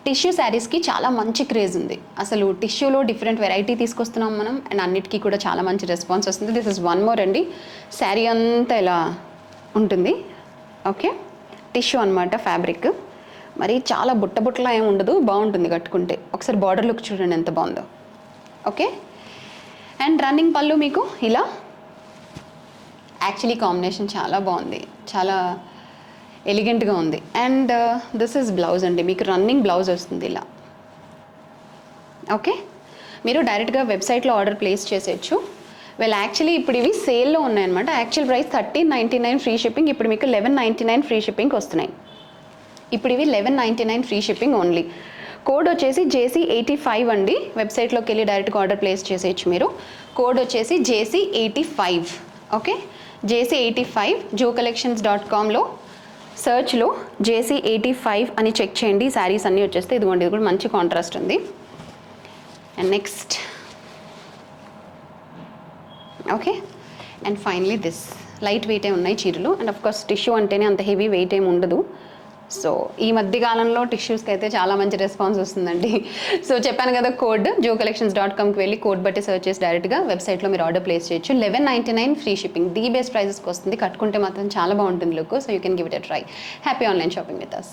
Tissue శారీస్కి చాలా మంచి క్రేజ్ ఉంది. అసలు టిష్యూలో డిఫరెంట్ వెరైటీ తీసుకొస్తున్నాం మనం, అండ్ అన్నిటికీ కూడా చాలా మంచి రెస్పాన్స్ వస్తుంది. దిస్ ఇస్ వన్ మోర్ అండి. శారీ అంతా ఇలా ఉంటుంది. ఓకే, టిష్యూ అనమాట ఫ్యాబ్రిక్. మరి చాలా బుట్టలా ఏమి ఉండదు, బాగుంటుంది కట్టుకుంటే. ఒకసారి బార్డర్ లుక్ చూడండి ఎంత బాగుందో. ఓకే, అండ్ రన్నింగ్ పళ్ళు మీకు ఇలా. యాక్చువల్లీ కాంబినేషన్ చాలా బాగుంది, చాలా ఎలిగెంట్గా ఉంది. అండ్ దిస్ ఇస్ బ్లౌజ్ అండి, మీకు రన్నింగ్ బ్లౌజ్ వస్తుంది ఇలా. ఓకే, మీరు డైరెక్ట్గా వెబ్సైట్లో ఆర్డర్ ప్లేస్ చేసేయచ్చు. యాక్చువల్లీ ఇప్పుడు ఇవి సేల్లో ఉన్నాయన్నమాట. యాక్చువల్ ప్రైస్ 1399 ఫ్రీ షిప్పింగ్, ఇప్పుడు మీకు 1199 ఫ్రీ షిప్పింగ్కి వస్తున్నాయి. ఇప్పుడు ఇవి 1199 ఫ్రీ షిప్పింగ్ ఓన్లీ. కోడ్ వచ్చేసి JC85 అండి. వెబ్సైట్లోకి వెళ్ళి డైరెక్ట్గా ఆర్డర్ ప్లేస్ చేసేయచ్చు మీరు. కోడ్ వచ్చేసి JC85. ఓకే, JC85 jewcollections.comలో సర్చ్లో JC85 అని చెక్ చేయండి. శారీస్ అన్నీ వచ్చేస్తే ఇదిగోండి, ఇది కూడా మంచి కాంట్రాస్ట్ ఉంది. And next okay, and finally this light వెయిటే ఉన్నాయి చీరలు. అండ్ ఆఫ్ కోర్స్ టిష్యూ అంటేనే అంత హెవీ వెయిట్ ఏమి ఉండదు. సో ఈ మధ్య కాలంలో టిష్యూస్కి అయితే చాలా మంచి రెస్పాన్స్ వస్తుందండి. సో చెప్పాను కదా, కోడ్ jewcollections.comకి వెళ్ళి కోడ్ బట్టి సర్చ్ చేసి డైరెక్ట్గా వెబ్సైట్లో మీరు ఆర్డర్ ప్లేస్ చేయొచ్చు. 1199 ఫ్రీ షిప్పింగ్, ది బెస్ట్ ప్రైజెస్కి వస్తుంది. కట్టుకుంటే మాత్రం చాలా బాగుంటుంది look. So you can give it a try. Happy online shopping with us.